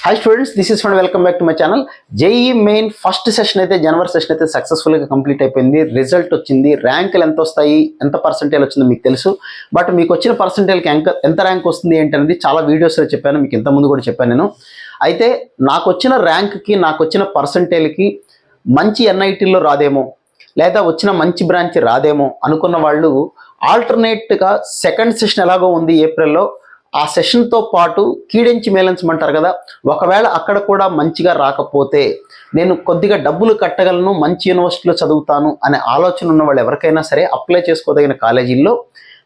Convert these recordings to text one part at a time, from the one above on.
Hi students, this is fund welcome back to my channel. JEE main first session అయితే జనవరి session అయితే సక్సెస్ఫుల్గా complete అయిపోయింది. Result వచ్చింది. ర్యాంకులు ఎంత వస్తాయి, ఎంత పర్సెంటేజ్ వచ్చిందో మీకు తెలుసు. బట్ మీకు వచ్చిన పర్సెంటేజ్కి ఎంత ర్యాంక్ వస్తుంది ఏంటనేది చాలా వీడియోస్లో చెప్పాను, మీకు ఇంతకుముందు కూడా చెప్పాను నేను. అయితే నాకు వచ్చిన ర్యాంక్కి, నాకు వచ్చిన పర్సెంటేజ్కి మంచి ఎన్ఐటీలో రాదేమో, లేదా వచ్చిన మంచి బ్రాంచ్ రాదేమో అనుకున్న వాళ్ళు ఆల్టర్నేట్గా సెకండ్ సెషన్ ఎలాగో ఉంది ఏప్రిల్లో, ఆ సెషన్తో పాటు కీడెంచి మేలించమంటారు కదా, ఒకవేళ అక్కడ కూడా మంచిగా రాకపోతే నేను కొద్దిగా డబ్బులు కట్టగలను, మంచి యూనివర్సిటీలో చదువుతాను అనే ఆలోచన ఉన్న వాళ్ళు ఎవరికైనా సరే అప్లై చేసుకోదగిన కాలేజీల్లో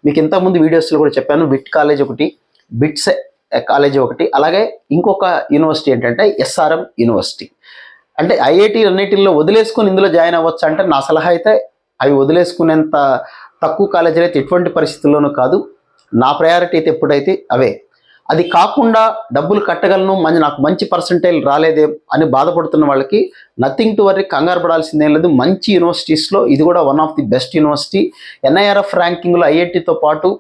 మీకు ఇంతకుముందు వీడియోస్లో కూడా చెప్పాను. బిట్ కాలేజ్ ఒకటి, బిట్స్ కాలేజీ ఒకటి, అలాగే ఇంకొక యూనివర్సిటీ ఏంటంటే ఎస్ఆర్ఎం యూనివర్సిటీ. అంటే ఐఐటీ అన్నిటిలో వదిలేసుకొని ఇందులో జాయిన్ అవ్వచ్చు అంటే నా సలహా అయితే అవి వదిలేసుకునేంత తక్కువ కాలేజీలు అయితే ఎటువంటి పరిస్థితుల్లోనూ కాదు. నా ప్రయారిటీ అయితే ఎప్పుడైతే అవే. అది కాకుండా డబ్బులు కట్టగలను, నాకు మంచి పర్సంటేజ్ రాలేదే అని బాధపడుతున్న వాళ్ళకి నథింగ్ టు వర్రీ, కంగారు పడాల్సిందేం లేదు. మంచి యూనివర్సిటీస్లో ఇది కూడా one of the best university. NIRF ర్యాంకింగ్లో ఐఐటీతో పాటు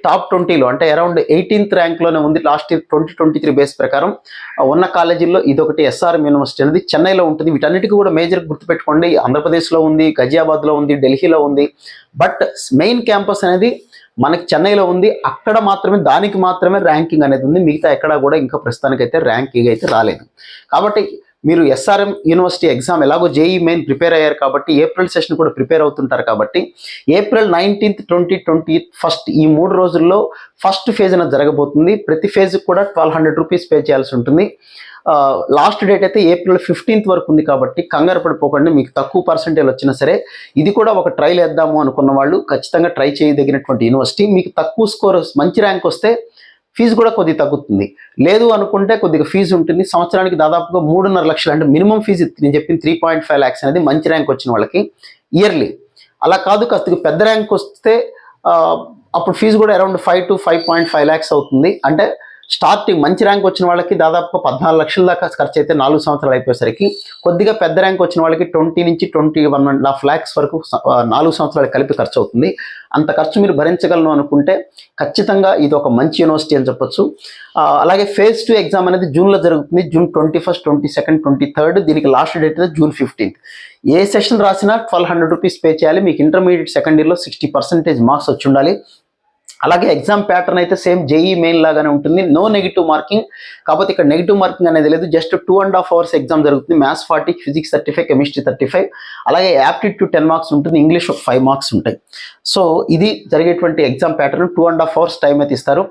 టాప్ 20లో అంటే అరౌండ్ 18th ర్యాంక్లోనే ఉంది. లాస్ట్ ఇయర్ 2023 బేస్ ప్రకారం ఉన్న కాలేజీల్లో ఇదొకటి. ఎస్ఆర్ఎం యూనివర్సిటీ అనేది చెన్నైలో ఉంటుంది. వీటన్నిటికీ కూడా మేజర్ గుర్తుపెట్టుకోండి. ఆంధ్రప్రదేశ్లో ఉంది, గజియాబాద్లో ఉంది, ఢిల్లీలో ఉంది. బట్ మెయిన్ క్యాంపస్ అనేది మనకి చెన్నైలో ఉంది. అక్కడ మాత్రమే, దానికి మాత్రమే ర్యాంకింగ్ అనేది ఉంది. మిగతా ఎక్కడా కూడా ఇంకా ప్రస్తుతానికైతే ర్యాంకింగ్ అయితే రాలేదు. కాబట్టి మీరు ఎస్ఆర్ఎం యూనివర్సిటీ ఎగ్జామ్ ఎలాగో జేఈ మెయిన్ ప్రిపేర్ అయ్యారు కాబట్టి ఏప్రిల్ సెషన్ కూడా ప్రిపేర్ అవుతుంటారు కాబట్టి ఏప్రిల్ 19th, 20, 21st ఈ 3 రోజుల్లో ఫస్ట్ ఫేజ్ అనేది జరగబోతుంది. ప్రతి ఫేజ్కి కూడా 1200 రూపీస్ పే చేయాల్సి ఉంటుంది. లాస్ట్ డేట్ అయితే ఏప్రిల్ 15th వరకు ఉంది కాబట్టి కంగారు పడిపోకండి. మీకు తక్కువ పర్సెంటేజ్ వచ్చినా సరే ఇది కూడా ఒక ట్రైల్ వేద్దాము అనుకున్న వాళ్ళు ఖచ్చితంగా ట్రై చేయదగినటువంటి యూనివర్సిటీ. మీకు తక్కువ స్కోర్, మంచి ర్యాంక్ వస్తే ఫీజు కూడా కొద్దిగా తగ్గుతుంది. లేదు అనుకుంటే కొద్దిగా ఫీజు ఉంటుంది. సంవత్సరానికి దాదాపుగా 3.5 లక్షలు అంటే మినిమం ఫీజు నేను చెప్పింది 3.5 lakhs అనేది మంచి ర్యాంక్ వచ్చిన వాళ్ళకి ఇయర్లీ. అలా కాదు, కాస్త పెద్ద ర్యాంక్ వస్తే అప్పుడు ఫీజు కూడా అరౌండ్ 5 to 5.5 lakhs అవుతుంది. అంటే స్టార్టింగ్ మంచి ర్యాంక్ వచ్చిన వాళ్ళకి దాదాపుగా 14 లక్షల దాకా ఖర్చు అయితే 4 సంవత్సరాలు అయిపోయేసరికి, కొద్దిగా పెద్ద ర్యాంక్ వచ్చిన వాళ్ళకి 20 నుంచి 21.5 lakhs వరకు 4 సంవత్సరాలు కలిపి ఖర్చు అవుతుంది. అంత ఖర్చు మీరు భరించగలను అనుకుంటే ఖచ్చితంగా ఇది ఒక మంచి యూనివర్సిటీ అని చెప్పొచ్చు. అలాగే ఫేజ్ 2 ఎగ్జామ్ అనేది జూన్లో జరుగుతుంది. June 21st, 22nd, 23rd. దీనికి లాస్ట్ డేట్ అయితే జూన్ 15th. ఏ సెషన్ రాసినా 1200 రూపీస్ పే చేయాలి. మీకు ఇంటర్మీడియట్ సెకండ్ ఇయర్లో 60% మార్క్స్ వచ్చి ఉండాలి. అలాగే ఎగ్జామ్ ప్యాటర్న్ అయితే సేమ్ జేఈ మెయిన్ లాగానే ఉంటుంది. No negative marking. కాకపోతే ఇక్కడ నెగిటివ్ మార్కింగ్ అనేది లేదు. జస్ట్ 2.5 hours ఎగ్జామ్ జరుగుతుంది. Maths 40, physics 35, chemistry 35. అలాగే యాప్టిట్యూడ్ 10 marks ఉంటుంది. ఇంగ్లీష్ 5 marks ఉంటాయి. సో ఇది జరిగేటువంటి ఎగ్జామ్ ప్యాటర్న్. 2.5 hours టైం అయితే ఇస్తారు.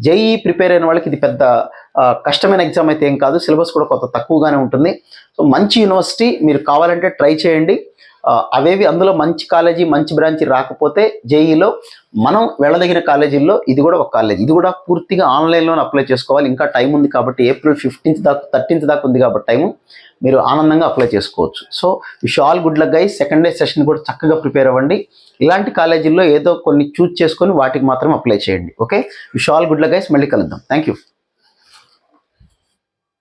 జేఈ ప్రిపేర్ అయిన వాళ్ళకి ఇది పెద్ద కష్టమైన ఎగ్జామ్ అయితే ఏం కాదు. సిలబస్ కూడా కొంత తక్కువగానే ఉంటుంది. సో మంచి యూనివర్సిటీ, మీరు కావాలంటే ట్రై చేయండి. అవేవి అందులో మంచి కాలేజీ, మంచి బ్రాంచ్ రాకపోతే జేఈలో మనం వెళ్ళదగిన కాలేజీల్లో ఇది కూడా ఒక కాలేజీ. ఇది కూడా పూర్తిగా ఆన్లైన్లోనే అప్లై చేసుకోవాలి. ఇంకా టైం ఉంది కాబట్టి ఏప్రిల్ 15th దాకా 13th దాకా ఉంది కాబట్టి టైము, మీరు ఆనందంగా అప్లై చేసుకోవచ్చు. So wish all good luck guys. Second day session కూడా చక్కగా ప్రిపేర్ అవ్వండి. ఇలాంటి కాలేజీల్లో ఏదో కొన్ని చూస్ చేసుకొని వాటికి మాత్రం అప్లై చేయండి. Okay, wish all good luck guys. మళ్ళీ కలుద్దాం. Thank you.